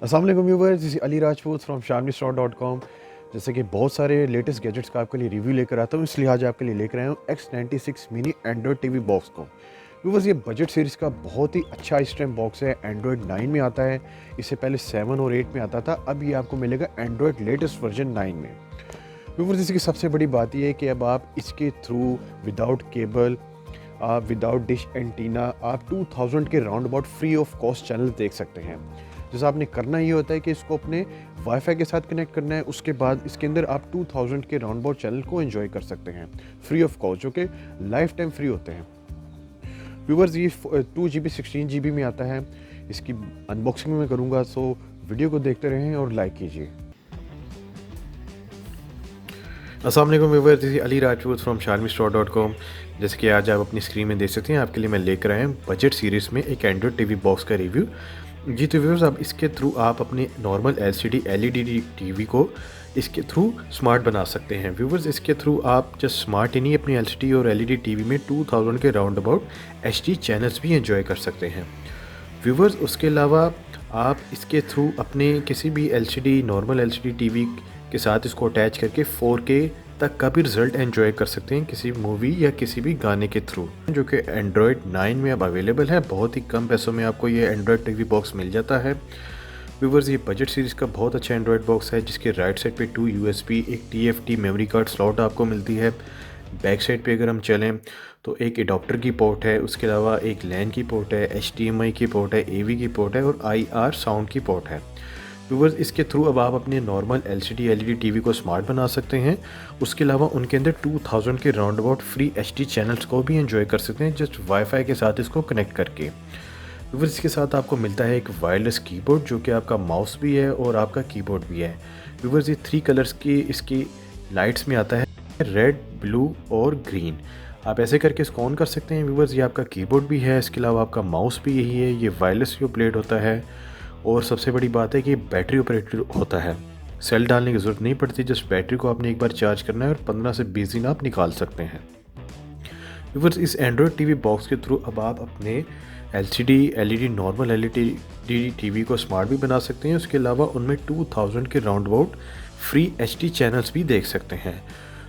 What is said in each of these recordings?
अस्सलाम वालेकुम viewers, this is Ali Rajput from shamistore.com। जैसे कि बहुत सारे लेटेस्ट गैजेट्स का आपके लिए रिव्यू लेकर आता हूँ, इसलिए आज आपके लिए लेकर आया हूँ X96 mini Android TV box को। व्यूअर्स, ये बजट सीरीज़ का बहुत ही अच्छा इस टाइम बॉक्स है। एंड्रॉयड 9 में आता है, इससे पहले 7 और 8 में आता था, अब ये आपको मिलेगा एंड्रॉयड लेटेस्ट वर्जन 9 में। व्यूअर्स, इसकी सबसे बड़ी बात ये है कि अब आप इसके थ्रू विदाउट केबल, आप विदाउट डिश एंटीना, आप 2000 के round about free of cost channel देख सकते हैं। जैसा आपने करना ये होता है कि इसको अपने वाईफाई के साथ कनेक्ट करना है, उसके बाद इसके अंदर आप 2000 के राउंड अबाउट चैनल को एंजॉय कर सकते हैं फ्री ऑफ कॉस्ट, जो कि लाइफ टाइम फ्री होते हैं। व्यूवर्स, ये 2 GB 16 GB में आता है। इसकी अनबॉक्सिंग मैं करूँगा, सो वीडियो को देखते रहें और लाइक कीजिए। अस्सलाम वालेकुम viewers, this is Ali Rajput from shamistore.com। जैसे कि आज आप अपनी स्क्रीन में देख सकते हैं, आपके लिए मैं लेकर आया हूँ बजट सीरीज़ में एक एंड्रॉयड टीवी बॉक्स का रिव्यू। जी तो व्यूअर्स, अब इसके थ्रू आप अपने नॉर्मल LCD LED टीवी को इसके थ्रू स्मार्ट बना सकते हैं। व्यूअर्स, इसके थ्रू आप जस्ट स्मार्ट ही नहीं, अपनी LCD और LED टीवी में 2000 के राउंड अबाउट HD चैनल्स भी एंजॉय कर सकते हैं। व्यूवर्स, उसके अलावा आप इसके थ्रू अपने किसी भी LCD नॉर्मल LCD टीवी के साथ इसको अटैच करके 4K तक का भी रिज़ल्ट एंजॉय कर सकते हैं किसी मूवी या किसी भी गाने के थ्रू, जो कि एंड्रॉयड 9 में अब अवेलेबल है। बहुत ही कम पैसों में आपको ये एंड्रॉयड टीवी बॉक्स मिल जाता है। व्यूवर्स, ये बजट सीरीज़ का बहुत अच्छा एंड्रॉयड बॉक्स है, जिसके राइट साइड पे 2 USB, एक TFT मेमोरी कार्ड स्लॉट आपको मिलती है। बैक साइड पे अगर हम चलें तो एक एडाप्टर की पोर्ट है, उसके अलावा एक लैन की पोर्ट है, HDMI की पोर्ट है, AV की पोर्ट है और IR साउंड की पोर्ट है। व्यूवर्स, इसके थ्रू अब आप अपने नॉर्मल LCD LED टीवी को स्मार्ट बना सकते हैं। उसके अलावा उनके अंदर 2000 के round about free HD channels को भी एंजॉय कर सकते हैं, जस्ट वाईफाई के साथ इसको कनेक्ट करके। व्यूवर्स, इसके साथ आपको मिलता है एक वायरलेस कीबोर्ड, जो कि आपका माउस भी है और आपका कीबोर्ड भी है। व्यूवर्स, ये 3 कलर्स की इसकी लाइट्स में आता है, रेड, ब्लू और ग्रीन। आप ऐसे करके इसको ऑन कर सकते हैं। व्यूवर्स, ये आपका कीबोर्ड भी है, इसके अलावा आपका माउस भी यही है। ये वायरलेस जो प्लेट होता है, और सबसे बड़ी बात है कि बैटरी ऑपरेटेड होता है, सेल डालने की ज़रूरत नहीं पड़ती, जस्ट बैटरी को आपने एक बार चार्ज करना है और 15 से 20 दिन आप निकाल सकते हैं। व्यूवर्स, इस एंड्रॉयड टीवी बॉक्स के थ्रू अब आप अपने LCD LED normal LED TV को स्मार्ट भी बना सकते हैं। उसके अलावा उनमें 2000 के round about free HD channels भी देख सकते हैं।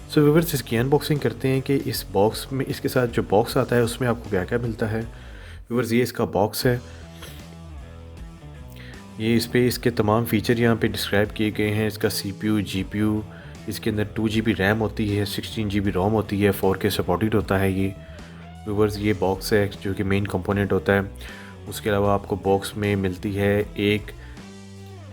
सो व्यूवर्स, इसकी अनबॉक्सिंग करते हैं कि इस बॉक्स में, इसके साथ जो बॉक्स आता है उसमें आपको क्या क्या मिलता है। व्यूवर्स, ये इसका बॉक्स है। ये इस पे इसके तमाम फ़ीचर यहाँ पे डिस्क्राइब किए गए हैं। इसका CPU, GPU, इसके अंदर 2 GB रैम होती है, 16 GB रोम होती है, 4K सपोर्टेड होता है ये। व्यूवर्स, ये बॉक्स है जो कि मेन कंपोनेंट होता है। उसके अलावा आपको बॉक्स में मिलती है एक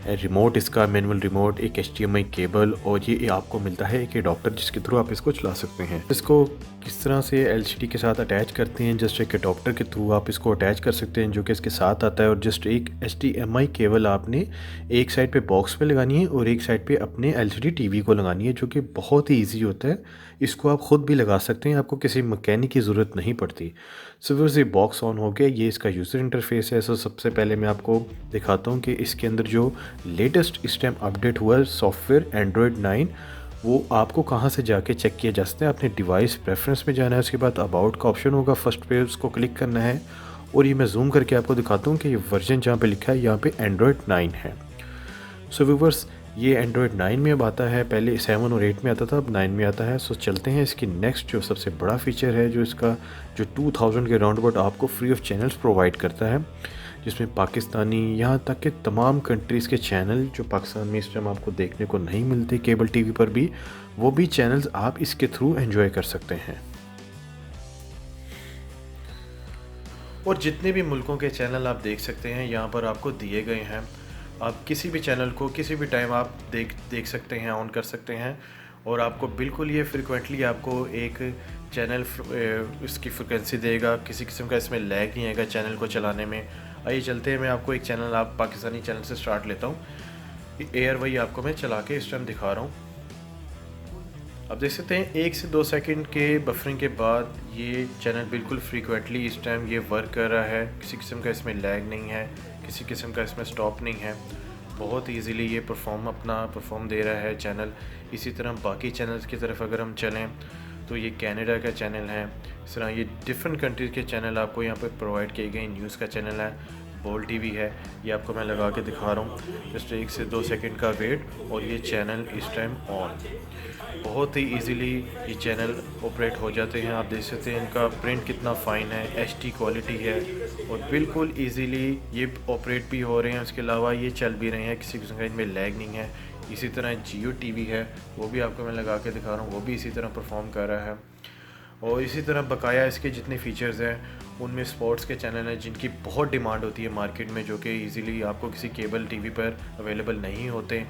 रिमोट, इसका मैनुअल रिमोट, एक HDMI केबल और ये आपको मिलता है एक एडाप्टर, जिसके थ्रू आप इसको चला सकते हैं। इसको किस तरह से LCD के साथ अटैच करते हैं, जस्ट एक एडाप्टर के थ्रू आप इसको अटैच कर सकते हैं, जो कि इसके साथ आता है। और जस्ट एक HDMI केबल आपने एक साइड पे बॉक्स पे लगानी है और एक साइड पे अपने LCD टीवी को लगानी है, जो कि बहुत ही ईजी होता है। इसको आप ख़ुद भी लगा सकते हैं, आपको किसी मैकेनिक की ज़रूरत नहीं पड़ती। सो व्यूअर्स, ये बॉक्स ऑन हो गया। ये इसका यूज़र इंटरफेस है। सो सबसे पहले मैं आपको दिखाता हूँ कि इसके अंदर जो लेटेस्ट इस टाइम अपडेट हुआ है सॉफ्टवेयर एंड्रॉयड 9, वो आपको कहाँ से जाके चेक किया जा सकता है। अपने डिवाइस प्रेफरेंस में जाना है, उसके बाद अबाउट का ऑप्शन होगा, फर्स्ट पे उसको क्लिक करना है और ये मैं जूम करके आपको दिखाता हूँ कि ये वर्जन जहाँ पे लिखा है यहाँ पे एंड्रॉयड 9 है। सो व्यूवर्स, ये एंड्रॉयड 9 में अब आता है, पहले 7 और 8 में आता था, अब 9 में आता है। सो चलते हैं इसकी नेक्स्ट जो सबसे बड़ा फीचर है, जो इसका जो 2000 के राउंड अबाउट आपको फ्री ऑफ चैनल्स प्रोवाइड करता है, जिसमें पाकिस्तानी यहाँ तक के तमाम कंट्रीज़ के चैनल जो पाकिस्तान में इस टाइम आपको देखने को नहीं मिलते केबल टीवी पर भी, वो भी चैनल्स आप इसके थ्रू एंजॉय कर सकते हैं। और जितने भी मुल्कों के चैनल आप देख सकते हैं यहाँ पर आपको दिए गए हैं। आप किसी भी चैनल को किसी भी टाइम आप देख सकते हैं, ऑन कर सकते हैं और आपको बिल्कुल ये फ्रिक्वेंटली आपको एक चैनल इसकी फ्रिक्वेंसी देगा। किसी किस्म का इसमें लैग नहीं आएगा चैनल को चलाने में। आइए चलते हैं, मैं आपको एक चैनल, आप पाकिस्तानी चैनल से स्टार्ट लेता हूँ। एयर वही आपको मैं चला के इस टाइम दिखा रहा हूँ। अब देख सकते हैं 1 से 2 सेकंड के बफरिंग के बाद ये चैनल बिल्कुल फ्रीक्वेंटली इस टाइम ये वर्क कर रहा है। किसी किस्म का इसमें लैग नहीं है, किसी किस्म का इसमें स्टॉप नहीं है। बहुत इजीली ये अपना परफॉर्म दे रहा है चैनल। इसी तरह बाकी चैनल्स की तरफ अगर हम चलें तो ये कनाडा का चैनल है। इस तरह ये डिफरेंट कंट्रीज़ के चैनल आपको यहाँ पर प्रोवाइड किए गए। न्यूज़ का चैनल है, बोल टीवी है, ये आपको मैं लगा के दिखा रहा हूँ। जस्ट 1 से 2 सेकंड का वेट और ये चैनल इस टाइम ऑन। बहुत ही इजीली ये चैनल ऑपरेट हो जाते हैं। आप देख सकते हैं इनका प्रिंट कितना फ़ाइन है, एचडी क्वालिटी है और बिल्कुल इजीली ये ऑपरेट भी हो रहे हैं। उसके अलावा ये चल भी रहे हैं, किसी किस्म का इनमें लैग नहीं है। इसी तरह जियो टीवी है, वो भी आपको मैं लगा के दिखा रहा हूँ, वो भी इसी तरह परफॉर्म कर रहा है। और इसी तरह बकाया इसके जितने फ़ीचर्स हैं उनमें स्पोर्ट्स के चैनल हैं जिनकी बहुत डिमांड होती है मार्केट में, जो कि इजीली आपको किसी केबल टीवी पर अवेलेबल नहीं होते।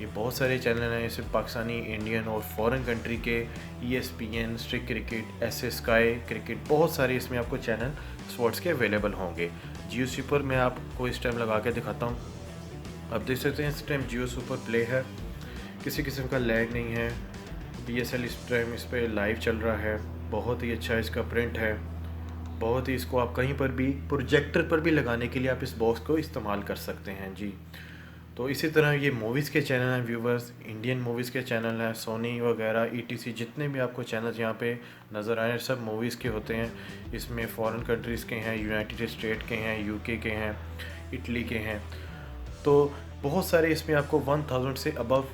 ये बहुत सारे चैनल हैं, जैसे पाकिस्तानी, इंडियन और फॉरेन कंट्री के, ESPN, स्ट्रिक क्रिकेट, SS स्काई क्रिकेट, बहुत सारे इसमें आपको चैनल स्पोर्ट्स के अवेलेबल होंगे। जियो सुपर मैं आपको इस टाइम लगा के दिखाता हूँ। आप देख सकते हैं इस टाइम जियो सुपर प्ले है, किसी किस्म का लैग नहीं है। BSL इस टाइम इस पर लाइव चल रहा है। बहुत ही अच्छा इसका प्रिंट है, बहुत ही इसको आप कहीं पर भी प्रोजेक्टर पर भी लगाने के लिए आप इस बॉक्स को इस्तेमाल कर सकते हैं जी। तो इसी तरह ये मूवीज़ के चैनल हैं व्यूवर्स, इंडियन मूवीज़ के चैनल हैं, सोनी वगैरह ETC जितने भी आपको चैनल्स यहाँ पे नज़र आए सब मूवीज़ के होते हैं। इसमें फॉरेन कंट्रीज़ के हैं, यूनाइटेड स्टेट के हैं, UK के हैं, इटली के हैं, तो बहुत सारे इसमें आपको 1000 से अबव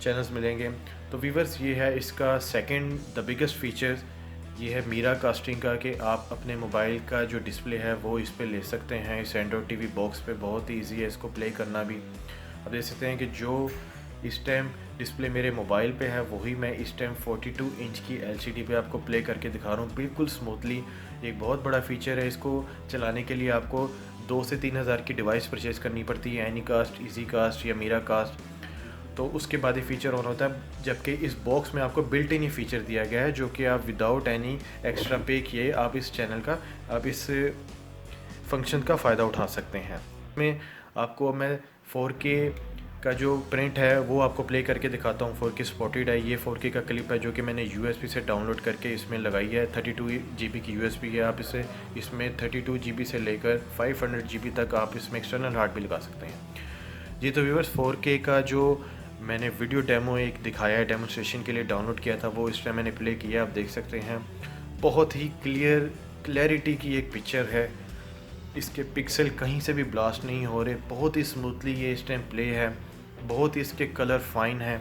चैनल्स मिलेंगे। तो व्यूवर्स ये है इसका सेकंड द बिगेस्ट फीचर्स, ये है मीरा कास्टिंग का, कि आप अपने मोबाइल का जो डिस्प्ले है वो इस पे ले सकते हैं। इस एंड्रॉयड टीवी बॉक्स पे बहुत ही ईजी है इसको प्ले करना भी। आप देख सकते हैं कि जो इस टाइम डिस्प्ले मेरे मोबाइल पे है वही मैं इस टाइम 42 इंच की LCD पे आपको प्ले करके दिखा रहा हूँ बिल्कुल स्मूथली। एक बहुत बड़ा फीचर है, इसको चलाने के लिए आपको 2 से 3 हज़ार की डिवाइस परचेज करनी पड़ती है, एनीकास्ट, इजी कास्ट या मीरा कास्ट, तो उसके बाद ये फ़ीचर ऑन होता है। जबकि इस बॉक्स में आपको बिल्ट इन ही फ़ीचर दिया गया है, जो कि आप विदाउट एनी एक्स्ट्रा पे किए आप इस चैनल का, आप इस फंक्शन का फ़ायदा उठा सकते हैं। में आपको मैं 4K का जो प्रिंट है वो आपको प्ले करके दिखाता हूँ। 4K सपोर्टेड है, ये 4K का क्लिप है जो कि मैंने USB से डाउनलोड करके इसमें लगाई है। 32 GB की USB है, आप इसे इसमें 32 GB से लेकर 500 GB तक आप इसमें एक्सटर्नल हार्ड भी लगा सकते हैं जी। तो व्यूअर्स 4K का जो मैंने वीडियो डेमो एक दिखाया है, डेमोन्स्ट्रेशन के लिए डाउनलोड किया था, वो इस टाइम मैंने प्ले किया, आप देख सकते हैं। बहुत ही क्लैरिटी की एक पिक्चर है, इसके पिक्सल कहीं से भी ब्लास्ट नहीं हो रहे, बहुत ही स्मूथली ये इस टाइम प्ले है, बहुत ही इसके कलर फाइन है,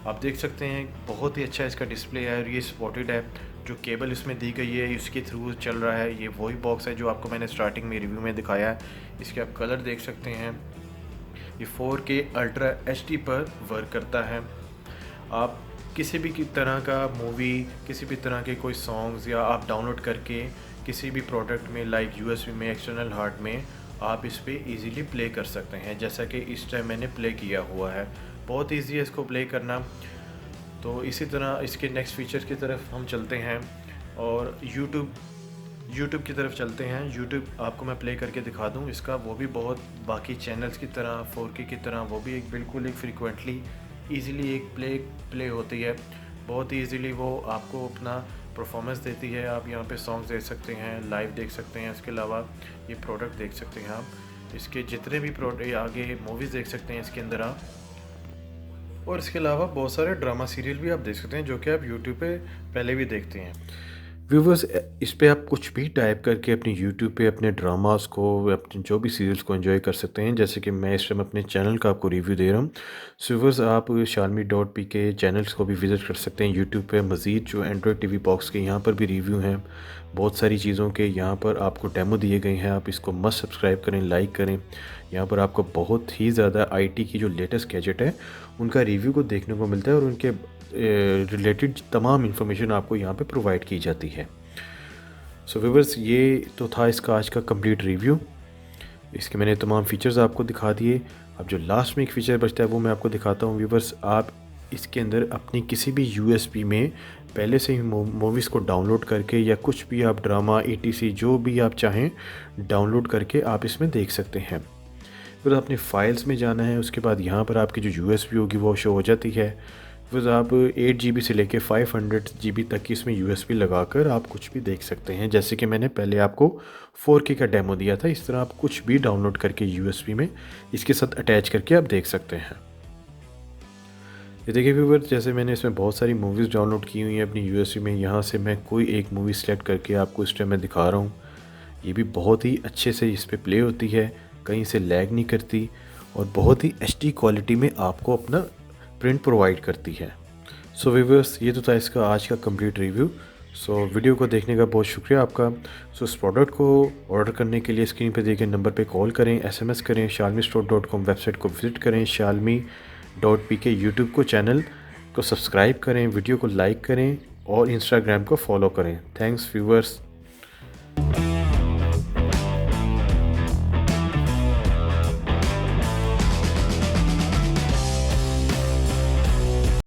आप देख सकते हैं। बहुत ही अच्छा इसका डिस्प्ले है और ये सपोर्टेड है। जो केबल इसमें दी गई है इसके थ्रू चल रहा है। ये वही बॉक्स है जो आपको मैंने स्टार्टिंग में रिव्यू में दिखाया है। इसके आप कलर देख सकते हैं। ये 4K अल्ट्रा HD पर वर्क करता है। आप किसी भी तरह का मूवी, किसी भी तरह के कोई सॉन्ग्स या आप डाउनलोड करके किसी भी प्रोडक्ट में, लाइक USB में, एक्सटर्नल हार्ड में, आप इस पे इजीली प्ले कर सकते हैं, जैसा कि इस टाइम मैंने प्ले किया हुआ है। बहुत इजी है इसको प्ले करना। तो इसी तरह इसके नेक्स्ट फीचर्स की तरफ हम चलते हैं और यूट्यूब की तरफ चलते हैं। यूट्यूब आपको मैं प्ले करके दिखा दूं इसका, वो भी बहुत बाकी चैनल्स की तरह 4K की तरह वो भी एक बिल्कुल एक फ्रीक्वेंटली ईज़िली एक प्ले होती है। बहुत ही ईज़िली वो आपको अपना परफॉर्मेंस देती है। आप यहाँ पे सॉन्ग्स देख सकते हैं, लाइव देख सकते हैं, इसके अलावा ये प्रोडक्ट देख सकते हैं आप। इसके जितने भी प्रोडक्ट आगे मूवीज़ देख सकते हैं इसके अंदर आप, और इसके अलावा बहुत सारे ड्रामा सीरियल भी आप देख सकते हैं जो कि आप यूट्यूब पे पहले भी देखते हैं। व्यूवर्स इस पे आप कुछ भी टाइप करके अपनी यूट्यूब पे अपने ड्रामास को, अपने जो भी सीरियल्स को एंजॉय कर सकते हैं, जैसे कि मैं इस टाइम अपने चैनल का आपको रिव्यू दे रहा हूँ। सो व्यूवर्स आप Xiaomi.pk चैनल्स को भी विज़िट कर सकते हैं यूट्यूब पे। मज़ीद जो एंड्रॉयड टीवी बॉक्स के यहाँ पर भी रिव्यू हैं बहुत सारी चीज़ों के, यहाँ पर आपको डेमो दिए गए हैं। आप इसको मस्ट सब्सक्राइब करें, लाइक करें। यहाँ पर आपको बहुत ही ज़्यादा IT की जो लेटेस्ट गैजेट है उनका रिव्यू को देखने को मिलता है और उनके रिलेटेड तमाम इन्फॉर्मेशन आपको यहाँ पे प्रोवाइड की जाती है। सो व्यूअर्स ये तो था इसका आज का कंप्लीट रिव्यू। इसके मैंने तमाम फ़ीचर्स आपको दिखा दिए। अब जो लास्ट में एक फ़ीचर बचता है वो मैं आपको दिखाता हूँ। व्यूअर्स आप इसके अंदर अपनी किसी भी USB में पहले से ही मूवीज़ को डाउनलोड करके या कुछ भी आप ड्रामा ETC जो भी आप चाहें डाउनलोड करके आप इसमें देख सकते हैं। फिर अपने फाइल्स में जाना है, उसके बाद यहाँ पर आपकी जो USB होगी वो शो हो जाती है। फिर आप 8 GB से लेके 500 GB तक की इसमें USB लगाकर आप कुछ भी देख सकते हैं। जैसे कि मैंने पहले आपको 4K का डेमो दिया था, इस तरह आप कुछ भी डाउनलोड करके USB में इसके साथ अटैच करके आप देख सकते हैं। ये देखिए व्यूअर, जैसे मैंने इसमें बहुत सारी मूवीज़ डाउनलोड की हुई हैं अपनी USB में। यहाँ से मैं कोई एक मूवी सेलेक्ट करके आपको इस टाइम मैं दिखा रहा हूँ। ये भी बहुत ही अच्छे से इस पर प्ले होती है, कहीं से लैग नहीं करती और बहुत ही एचडी क्वालिटी में आपको अपना प्रिंट प्रोवाइड करती है। सो व्यूअर्स, ये तो था इसका आज का कंप्लीट रिव्यू। सो वीडियो को देखने का बहुत शुक्रिया आपका। सो इस प्रोडक्ट को ऑर्डर करने के लिए स्क्रीन पे दिए गए नंबर पे कॉल करें, एसएमएस करें, shalmistore.com वेबसाइट को विज़िट करें, shalmi.pk यूट्यूब को चैनल को सब्सक्राइब करें, वीडियो को लाइक करें और इंस्टाग्राम को फॉलो करें। Thanks viewers.